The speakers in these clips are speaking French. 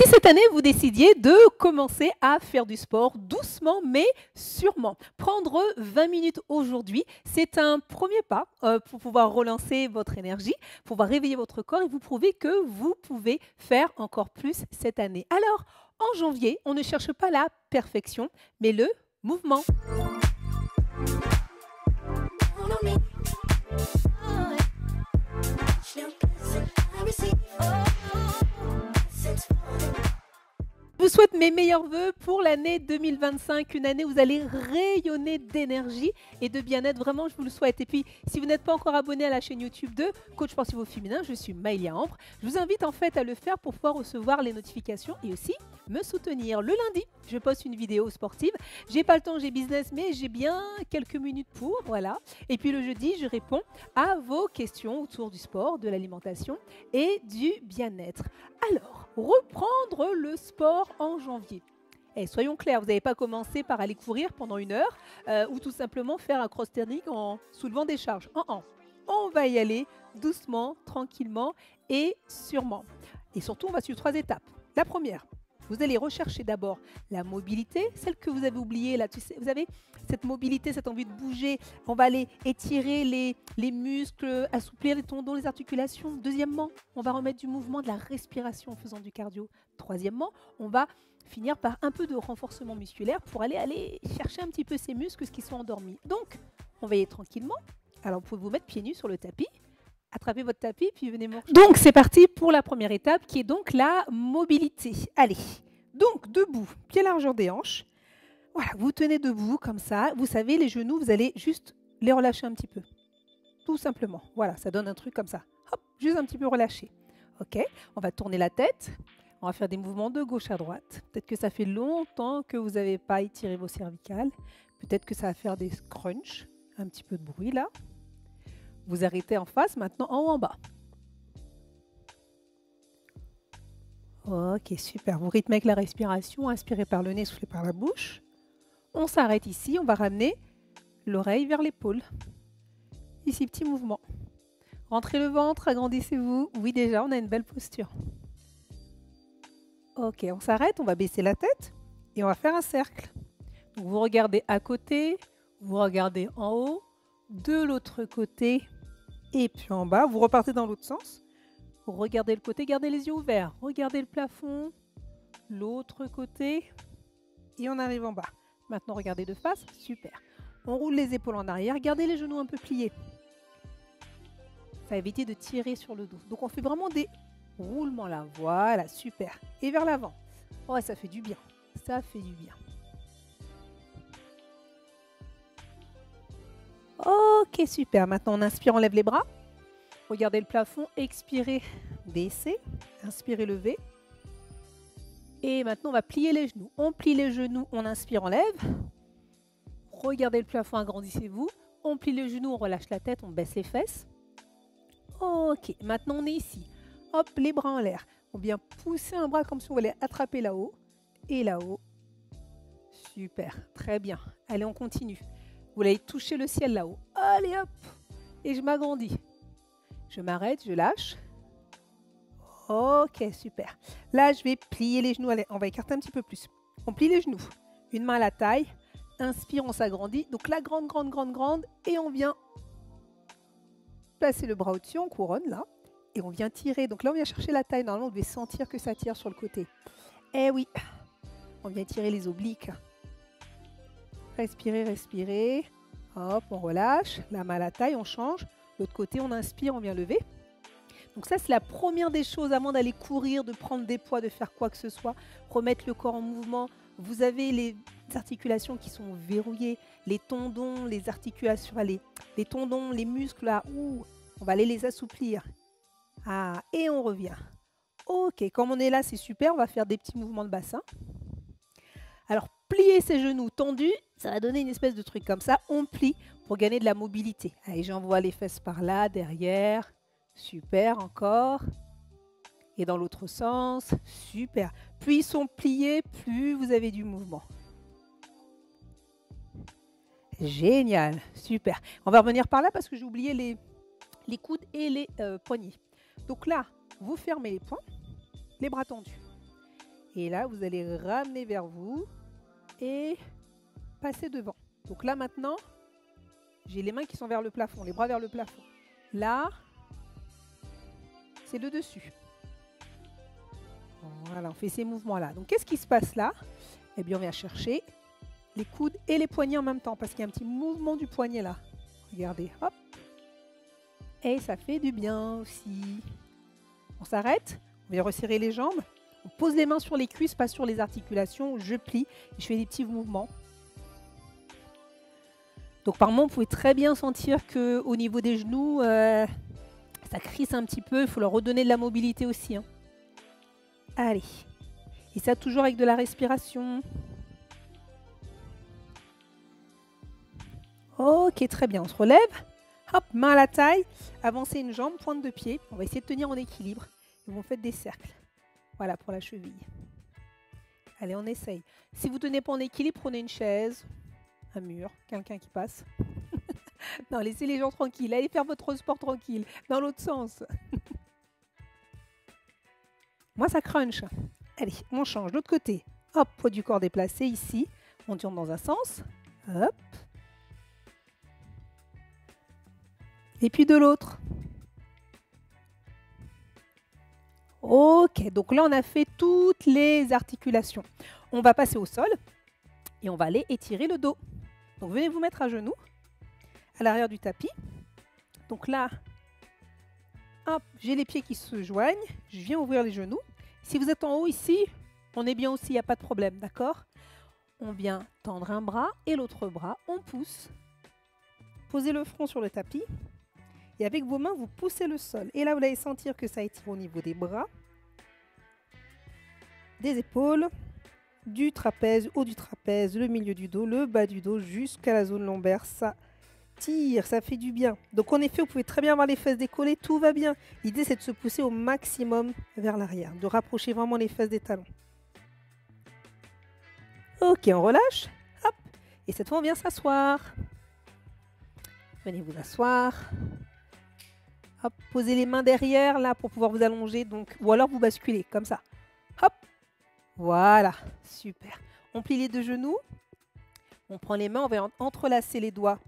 cette année, vous décidiez de commencer à faire du sport doucement mais sûrement. Prendre 20 minutes aujourd'hui, c'est un premier pas pour pouvoir relancer votre énergie, pouvoir réveiller votre corps et vous prouver que vous pouvez faire encore plus cette année. Alors, en janvier, on ne cherche pas la perfection, mais le mouvement. Je vous souhaite mes meilleurs vœux pour l'année 2025, une année où vous allez rayonner d'énergie et de bien-être. Vraiment, je vous le souhaite. Et puis, si vous n'êtes pas encore abonné à la chaîne YouTube de Coach Sportif au Féminin, je suis Maëlia Ambre. Je vous invite en fait à le faire pour pouvoir recevoir les notifications et aussi me soutenir. Le lundi, je poste une vidéo sportive. J'ai pas le temps, j'ai business, mais j'ai bien quelques minutes pour, voilà. Et puis le jeudi, je réponds à vos questions autour du sport, de l'alimentation et du bien-être. Alors, reprendre le sport en janvier. Et soyons clairs, vous n'avez pas commencé par aller courir pendant 1 heure ou tout simplement faire un cross-training en soulevant des charges. On va y aller doucement, tranquillement et sûrement. Et surtout, on va suivre 3 étapes. La première, vous allez rechercher d'abord la mobilité, celle que vous avez oubliée là. Vous avez cette mobilité, cette envie de bouger. On va aller étirer les muscles, assouplir les tendons, les articulations. Deuxièmement, on va remettre du mouvement, de la respiration en faisant du cardio. Troisièmement, on va finir par un peu de renforcement musculaire pour aller chercher un petit peu ces muscles qui sont endormis. Donc, on va y aller tranquillement. Alors, vous pouvez vous mettre pieds nus sur le tapis. Attrapez votre tapis, puis venez me rejoindre. Donc, c'est parti pour la première étape qui est donc la mobilité. Allez, donc debout, pied largeur des hanches. Voilà, vous tenez debout comme ça. Vous savez, les genoux, vous allez juste les relâcher un petit peu. Tout simplement. Voilà, ça donne un truc comme ça. Hop, juste un petit peu relâché. OK, on va tourner la tête. On va faire des mouvements de gauche à droite. Peut-être que ça fait longtemps que vous n'avez pas étiré vos cervicales. Peut-être que ça va faire des crunchs. Un petit peu de bruit là. Vous arrêtez en face, maintenant en haut, en bas. Ok, super. Vous rythmez avec la respiration. Inspirez par le nez, soufflez par la bouche. On s'arrête ici. On va ramener l'oreille vers l'épaule. Ici, petit mouvement. Rentrez le ventre, agrandissez-vous. Oui, déjà, on a une belle posture. Ok, on s'arrête. On va baisser la tête et on va faire un cercle. Donc, vous regardez à côté, vous regardez en haut, de l'autre côté. Et puis en bas, vous repartez dans l'autre sens. Vous regardez le côté, gardez les yeux ouverts. Regardez le plafond, l'autre côté. Et on arrive en bas. Maintenant, regardez de face. Super. On roule les épaules en arrière. Gardez les genoux un peu pliés. Ça va éviter de tirer sur le dos. Donc, on fait vraiment des roulements là. Voilà, super. Et vers l'avant. Ouais, ça fait du bien. Ça fait du bien. Ok, super. Maintenant, on inspire, on lève les bras. Regardez le plafond. Expirez, baissez. Inspirez, levez. Et maintenant, on va plier les genoux. On plie les genoux, on inspire, on lève. Regardez le plafond, agrandissez-vous. On plie les genoux, on relâche la tête, on baisse les fesses. Ok, maintenant, on est ici. Hop, les bras en l'air. On vient pousser un bras comme si on voulait attraper là-haut. Et là-haut. Super, très bien. Allez, on continue. Vous allez toucher le ciel là-haut. Allez hop. Et je m'agrandis. Je m'arrête, je lâche. Ok, super. Là, je vais plier les genoux. Allez, on va écarter un petit peu plus. On plie les genoux. Une main à la taille. Inspire, on s'agrandit. Donc la grande. Et on vient placer le bras au-dessus. On couronne là. Et on vient tirer. Donc là, on vient chercher la taille. Normalement, on devait sentir que ça tire sur le côté. Eh oui. On vient tirer les obliques. Respirez, respirez. Hop, on relâche. La main à la taille, on change. L'autre côté, on inspire, on vient lever. Donc ça, c'est la première des choses avant d'aller courir, de prendre des poids, de faire quoi que ce soit. Remettre le corps en mouvement. Vous avez les articulations qui sont verrouillées, les tendons, les articulations, les tendons, les muscles là. Ouh, on va aller les assouplir. Ah, et on revient. Ok, comme on est là, c'est super. On va faire des petits mouvements de bassin. Alors, plier ses genoux tendus, ça va donner une espèce de truc comme ça. On plie pour gagner de la mobilité. Allez, j'envoie les fesses par là, derrière. Super, encore. Et dans l'autre sens. Super. Plus ils sont pliés, plus vous avez du mouvement. Génial. Super. On va revenir par là parce que j'ai oublié les coudes et les poignets. Donc là, vous fermez les poings, les bras tendus. Et là, vous allez ramener vers vous et passer devant. Donc là, maintenant, j'ai les mains qui sont vers le plafond, les bras vers le plafond. Là, c'est le dessus. Voilà, on fait ces mouvements-là. Donc, qu'est-ce qui se passe là? Eh bien, on vient chercher les coudes et les poignets en même temps parce qu'il y a un petit mouvement du poignet là. Regardez, hop. Et ça fait du bien aussi. On s'arrête, on vient resserrer les jambes. On pose les mains sur les cuisses, pas sur les articulations. Je plie et je fais des petits mouvements. Donc par moment, vous pouvez très bien sentir qu'au niveau des genoux, ça crisse un petit peu. Il faut leur redonner de la mobilité aussi. Hein. Allez. Et ça toujours avec de la respiration. Ok, très bien. On se relève. Hop, main à la taille. Avancez une jambe, pointe de pied. On va essayer de tenir en équilibre. Et vous faites des cercles. Voilà pour la cheville. Allez, on essaye. Si vous ne tenez pas en équilibre, prenez une chaise, un mur, quelqu'un qui passe. Non, laissez les gens tranquilles. Allez faire votre sport tranquille. Dans l'autre sens. Moi, ça crunch. Allez, on change. De l'autre côté. Hop, poids du corps déplacé ici. On tourne dans un sens. Hop. Et puis de l'autre. Ok, donc là, on a fait toutes les articulations. On va passer au sol et on va aller étirer le dos. Donc, venez vous mettre à genoux, à l'arrière du tapis. Donc là, hop, j'ai les pieds qui se joignent. Je viens ouvrir les genoux. Si vous êtes en haut ici, on est bien aussi, il n'y a pas de problème, d'accord? On vient tendre un bras et l'autre bras, on pousse. Posez le front sur le tapis. Et avec vos mains, vous poussez le sol. Et là, vous allez sentir que ça étire au niveau des bras, des épaules, du trapèze, haut du trapèze, le milieu du dos, le bas du dos, jusqu'à la zone lombaire. Ça tire, ça fait du bien. Donc en effet, vous pouvez très bien avoir les fesses décollées, tout va bien. L'idée, c'est de se pousser au maximum vers l'arrière, de rapprocher vraiment les fesses des talons. Ok, on relâche. Hop. Et cette fois, on vient s'asseoir. Venez vous asseoir. Hop, posez les mains derrière là pour pouvoir vous allonger. Donc, ou alors vous basculez comme ça. Hop. Voilà, super. On plie les deux genoux. On prend les mains, on va entrelacer les doigts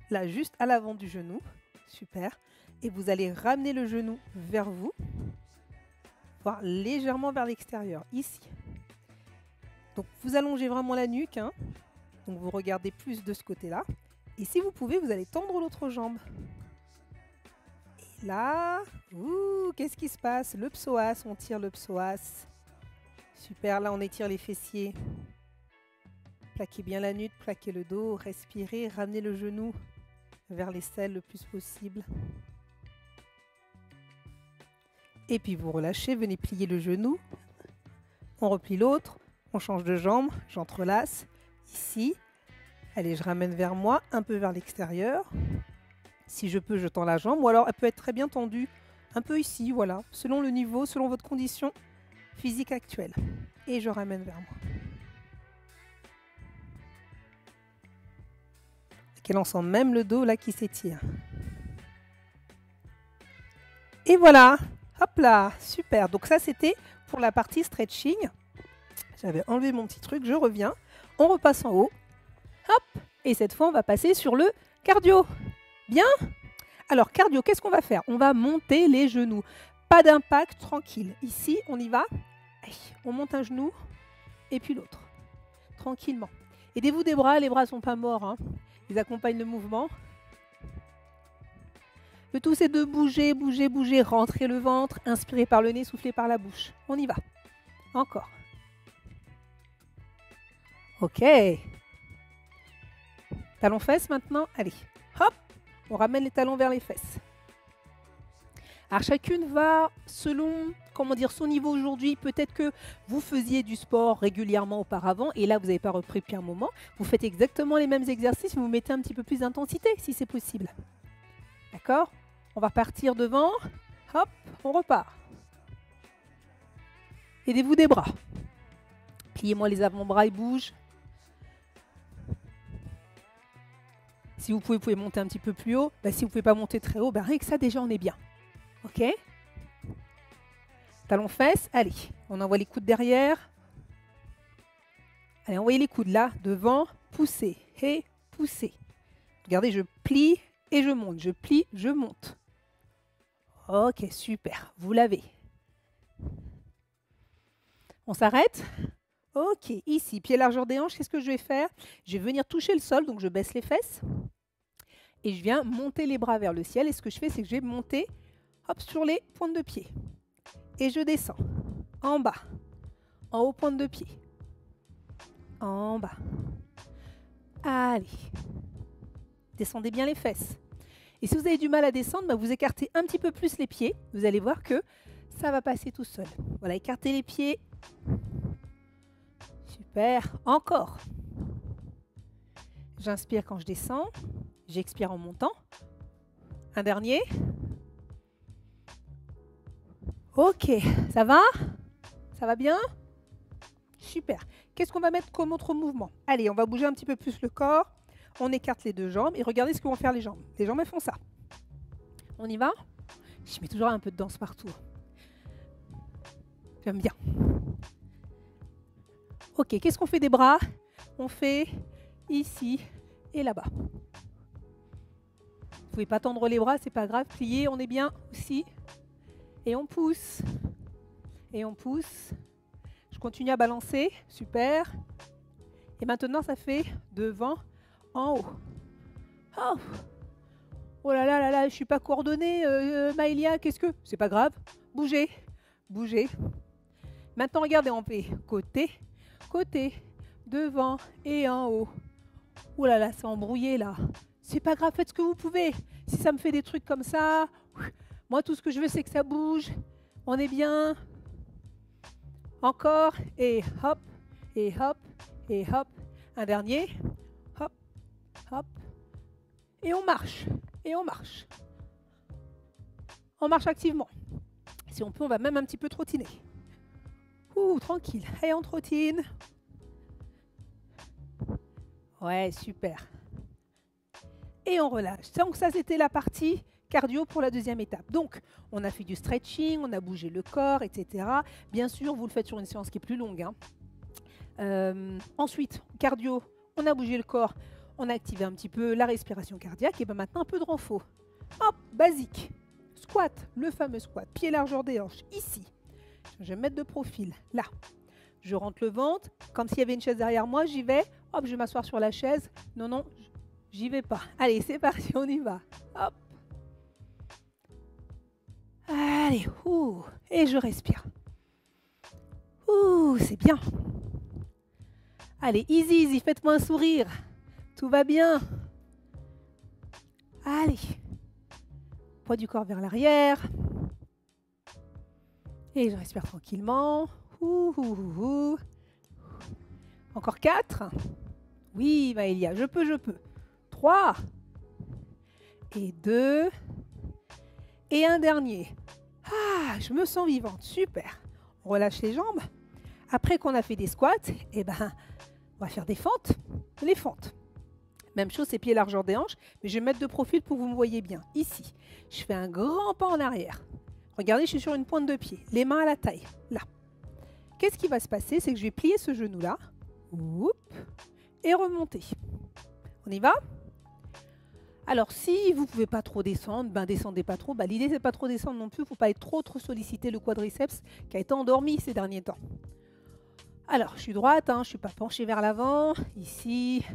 là juste à l'avant du genou. Super. Et vous allez ramener le genou vers vous, voire légèrement vers l'extérieur, ici. Donc vous allongez vraiment la nuque. Hein. Donc vous regardez plus de ce côté-là. Et si vous pouvez, vous allez tendre l'autre jambe. Et là, qu'est-ce qui se passe? Le psoas, on tire le psoas. Super, là on étire les fessiers. Plaquez bien la nuque, plaquez le dos, respirez, ramenez le genou vers les selles le plus possible. Et puis vous relâchez, venez plier le genou. On replie l'autre, on change de jambe, j'entrelace. Ici, allez, je ramène vers moi, un peu vers l'extérieur. Si je peux, je tends la jambe, ou alors elle peut être très bien tendue, un peu ici, voilà, selon le niveau, selon votre condition physique actuelle. Et je ramène vers moi. Et on sent même le dos là qui s'étire. Et voilà, hop là, super. Donc ça, c'était pour la partie stretching. J'avais enlevé mon petit truc, je reviens. On repasse en haut. Hop, et cette fois, on va passer sur le cardio. Bien? Alors, cardio, qu'est-ce qu'on va faire? On va monter les genoux. Pas d'impact, tranquille. Ici, on y va. On monte un genou et puis l'autre. Tranquillement. Aidez-vous des bras, les bras ne sont pas morts. Hein. Ils accompagnent le mouvement. Le tout, c'est de bouger, bouger, bouger. Rentrez le ventre, inspirez par le nez, soufflez par la bouche. On y va. Encore. Ok. Talons fesses maintenant. Allez. Hop. On ramène les talons vers les fesses. Alors chacune va selon, comment dire, son niveau aujourd'hui. Peut-être que vous faisiez du sport régulièrement auparavant et là vous n'avez pas repris depuis un moment. Vous faites exactement les mêmes exercices, mais vous mettez un petit peu plus d'intensité si c'est possible. D'accord? On va partir devant. Hop, on repart. Aidez-vous des bras. Pliez-moi les avant-bras, ils bougent. Si vous pouvez monter un petit peu plus haut. Si vous ne pouvez pas monter très haut, rien que ça déjà on est bien. Ok? Talons fesses, allez, on envoie les coudes derrière. Allez, envoyez les coudes là, devant, poussez et poussez. Regardez, je plie et je monte. Je plie, je monte. Ok, super. Vous l'avez. On s'arrête? Ok, ici, pied largeur des hanches, qu'est-ce que je vais faire? Je vais venir toucher le sol, donc je baisse les fesses. Et je viens monter les bras vers le ciel. Et ce que je fais, c'est que je vais monter hop, sur les pointes de pied. Et je descends. En bas. En haut, pointe de pied. En bas. Allez. Descendez bien les fesses. Et si vous avez du mal à descendre, bah vous écartez un petit peu plus les pieds. Vous allez voir que ça va passer tout seul. Voilà, écartez les pieds. Super. Encore. J'inspire quand je descends. J'expire en montant. Un dernier. Ok, ça va? Ça va bien? Super. Qu'est-ce qu'on va mettre comme autre mouvement? Allez, on va bouger un petit peu plus le corps. On écarte les deux jambes et regardez ce que vont faire les jambes. Les jambes, elles font ça. On y va? Je mets toujours un peu de danse partout. J'aime bien. Ok, qu'est-ce qu'on fait des bras? On fait ici et là-bas. Vous ne pouvez pas tendre les bras, c'est pas grave. Plier, on est bien aussi. Et on pousse. Et on pousse. Je continue à balancer. Super. Et maintenant, ça fait devant, en haut. Oh, oh là là là là, je suis pas coordonnée, Maëlia, qu'est-ce que... C'est pas grave. Bougez. Bougez. Maintenant, regardez, on fait côté, côté, devant et en haut. Oh là là, c'est embrouillé là. C'est pas grave, faites ce que vous pouvez. Si ça me fait des trucs comme ça, moi, tout ce que je veux, c'est que ça bouge. On est bien. Encore. Et hop, et hop, et hop. Un dernier. Hop, hop. Et on marche. Et on marche. On marche activement. Si on peut, on va même un petit peu trottiner. Ouh, tranquille. Et on trottine. Ouais, super. Et on relâche. Donc ça, c'était la partie cardio pour la deuxième étape. Donc, on a fait du stretching, on a bougé le corps, etc. Bien sûr, vous le faites sur une séance qui est plus longue. Ensuite, cardio, on a bougé le corps, on a activé un petit peu la respiration cardiaque. Et bien maintenant, un peu de renfort. Hop, basique. Squat, le fameux squat. Pied largeur des hanches, ici. Je vais me mettre de profil, là. Je rentre le ventre. Comme s'il y avait une chaise derrière moi, j'y vais. Hop, je vais m'asseoir sur la chaise. Non, non, j'y vais pas. Allez, c'est parti, on y va. Hop. Allez, ouh, et je respire. Ouh, c'est bien. Allez, easy, easy, faites-moi un sourire. Tout va bien. Allez. Poids du corps vers l'arrière. Et je respire tranquillement. Ouh, ouh, ouh, ouh. Encore 4. Oui, Maëlia, je peux, je peux. 3. Et 2. Et un dernier. Ah, je me sens vivante. Super. On relâche les jambes. Après qu'on a fait des squats, eh ben, on va faire des fentes. Les fentes. Même chose, c'est pieds largeur des hanches. Mais je vais mettre de profil pour que vous me voyez bien. Ici, je fais un grand pas en arrière. Regardez, je suis sur une pointe de pied. Les mains à la taille. Là. Qu'est-ce qui va se passer? C'est que je vais plier ce genou-là. Et remonter. On y va? Alors, si vous ne pouvez pas trop descendre, ben descendez pas trop. Ben, l'idée, c'est pas trop descendre non plus. Il ne faut pas être trop solliciter le quadriceps qui a été endormi ces derniers temps. Alors, je suis droite, je ne suis pas penchée vers l'avant. Ici,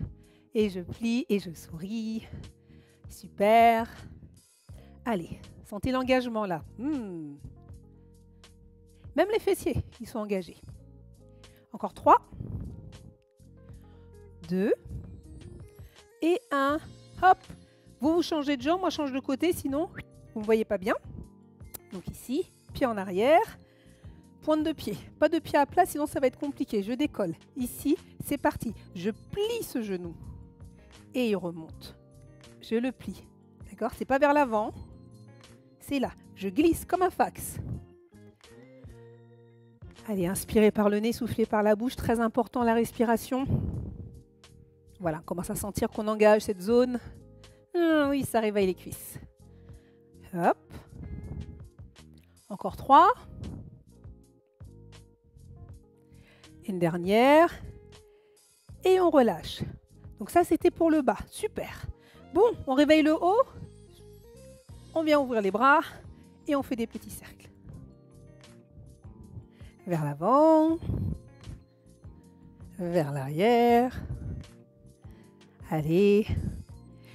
et je plie et je souris. Super. Allez, sentez l'engagement là. Même les fessiers, ils sont engagés. Encore 3. 2. Et 1. Hop. Vous changez de jambe, moi je change de côté, sinon vous ne me voyez pas bien. Donc ici, pied en arrière, pointe de pied. Pas de pied à plat, sinon ça va être compliqué. Je décolle. Ici, c'est parti. Je plie ce genou. Et il remonte. Je le plie. D'accord? C'est pas vers l'avant. C'est là. Je glisse comme un fax. Allez, inspirez par le nez, soufflez par la bouche. Très important la respiration. Voilà, on commence à sentir qu'on engage cette zone. Oui, ça réveille les cuisses. Hop. Encore 3. Une dernière. Et on relâche. Donc ça, c'était pour le bas. Super. Bon, on réveille le haut. On vient ouvrir les bras et on fait des petits cercles. Vers l'avant. Vers l'arrière. Allez.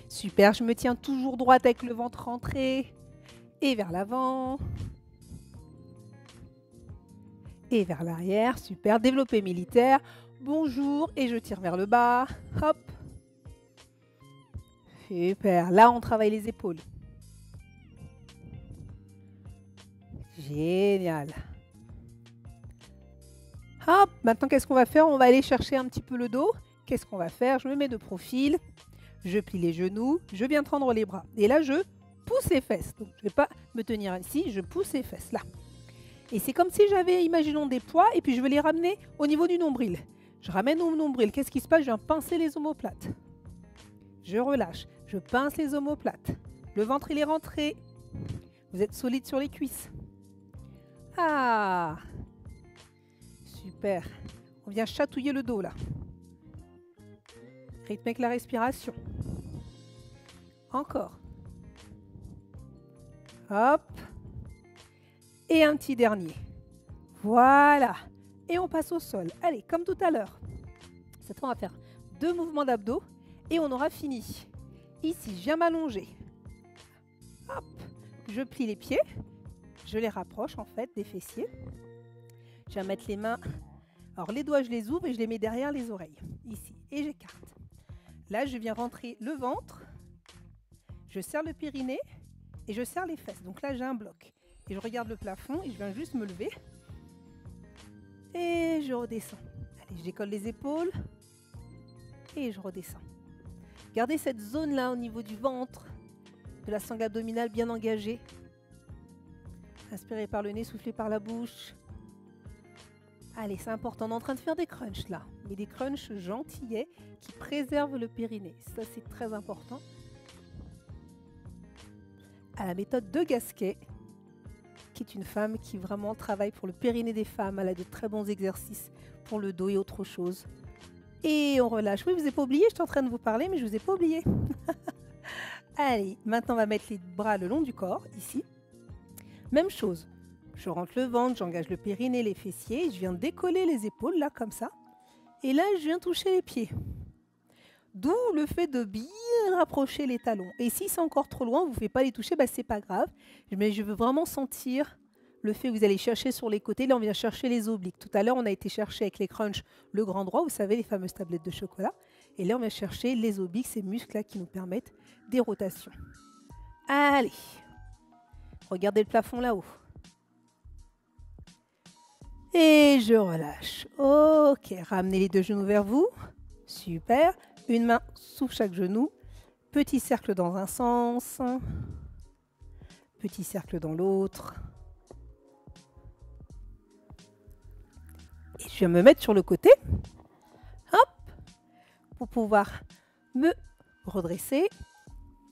Super, je me tiens toujours droite avec le ventre rentré. Et vers l'avant. Et vers l'arrière. Super, développé militaire. Bonjour, et je tire vers le bas. Hop. Super, là on travaille les épaules. Génial. Hop, maintenant qu'est-ce qu'on va faire? On va aller chercher un petit peu le dos. Qu'est-ce qu'on va faire? Je me mets de profil. Je plie les genoux, je viens tendre les bras. Et là, je pousse les fesses. Donc, je ne vais pas me tenir ici, je pousse les fesses là. Et c'est comme si j'avais, imaginons, des poids et puis je vais les ramener au niveau du nombril. Je ramène au nombril. Qu'est-ce qui se passe? Je viens pincer les omoplates. Je relâche. Je pince les omoplates. Le ventre, il est rentré. Vous êtes solide sur les cuisses. Ah! Super. On vient chatouiller le dos là. Rythme avec la respiration. Encore. Hop. Et un petit dernier. Voilà. Et on passe au sol. Allez, comme tout à l'heure. Cette fois, on va faire 2 mouvements d'abdos et on aura fini. Ici, je viens m'allonger. Hop. Je plie les pieds. Je les rapproche en fait des fessiers. Je viens mettre les mains. Alors, les doigts, je les ouvre et je les mets derrière les oreilles. Ici. Et j'écarte. Là, je viens rentrer le ventre, je serre le périnée et je serre les fesses. Donc là, j'ai un bloc. Et je regarde le plafond et je viens juste me lever. Et je redescends. Allez, je décolle les épaules et je redescends. Gardez cette zone-là au niveau du ventre, de la sangle abdominale bien engagée. Inspirez par le nez, soufflez par la bouche. Allez, c'est important. On est en train de faire des crunchs là, mais des crunchs gentillets qui préservent le périnée. Ça, c'est très important. À la méthode de Gasquet, qui est une femme qui vraiment travaille pour le périnée des femmes. Elle a de très bons exercices pour le dos et autre chose. Et on relâche. Oui, je vous ai pas oublié, j'étais en train de vous parler, mais je vous ai pas oublié. Allez, maintenant on va mettre les bras le long du corps, ici. Même chose. Je rentre le ventre, j'engage le périnée, les fessiers. Je viens décoller les épaules, là, comme ça. Et là, je viens toucher les pieds. D'où le fait de bien rapprocher les talons. Et si c'est encore trop loin, vous ne pouvez pas les toucher, bah, c'est pas grave. Mais je veux vraiment sentir le fait que vous allez chercher sur les côtés. Là, on vient chercher les obliques. Tout à l'heure, on a été chercher avec les crunchs le grand droit, vous savez, les fameuses tablettes de chocolat. Et là, on vient chercher les obliques, ces muscles-là qui nous permettent des rotations. Allez, regardez le plafond là-haut. Et je relâche. Ok, ramenez les 2 genoux vers vous. Super. Une main sous chaque genou. Petit cercle dans un sens. Petit cercle dans l'autre. Et je viens me mettre sur le côté. Hop. Pour pouvoir me redresser.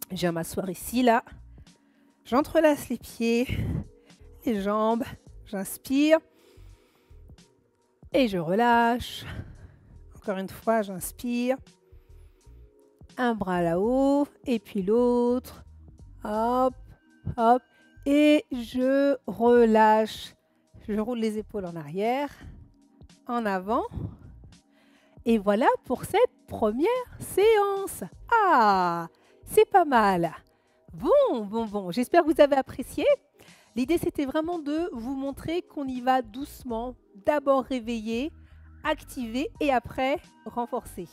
Je viens m'asseoir ici, là. J'entrelace les pieds, les jambes. J'inspire. Et je relâche. Encore une fois, j'inspire. Un bras là-haut. Et puis l'autre. Hop, hop. Et je relâche. Je roule les épaules en arrière. En avant. Et voilà pour cette première séance. Ah, c'est pas mal. Bon. J'espère que vous avez apprécié. L'idée, c'était vraiment de vous montrer qu'on y va doucement. D'abord réveiller, activer et après renforcer.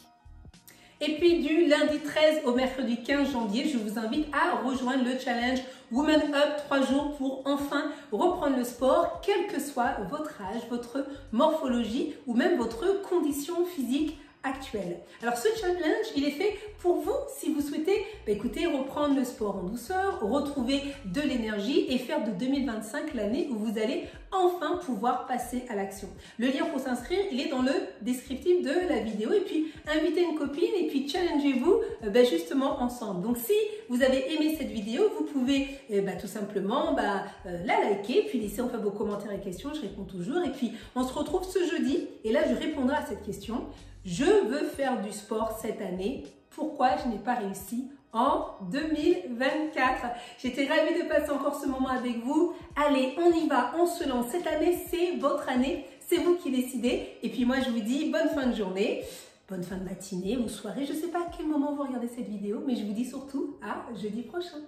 Et puis du lundi 13 au mercredi 15 janvier, je vous invite à rejoindre le challenge Woman Up 3 jours pour enfin reprendre le sport, quel que soit votre âge, votre morphologie ou même votre condition physique actuelle. Alors ce challenge, il est fait pour vous si vous souhaitez écoutez, reprendre le sport en douceur, retrouver de l'énergie et faire de 2025 l'année où vous allez enfin pouvoir passer à l'action. Le lien pour s'inscrire, il est dans le descriptif de la vidéo. Et puis, invitez une copine et puis challengez-vous justement ensemble. Donc, si vous avez aimé cette vidéo, vous pouvez tout simplement la liker, puis laisser enfin vos commentaires et questions. Je réponds toujours. Et puis, on se retrouve ce jeudi. Et là, je répondrai à cette question. Je veux faire du sport cette année. Pourquoi je n'ai pas réussi en 2024? J'étais ravie de passer encore ce moment avec vous. Allez, on y va, on se lance. Cette année, c'est votre année. C'est vous qui décidez. Et puis moi, je vous dis bonne fin de journée, bonne fin de matinée ou soirée. Je ne sais pas à quel moment vous regardez cette vidéo, mais je vous dis surtout à jeudi prochain.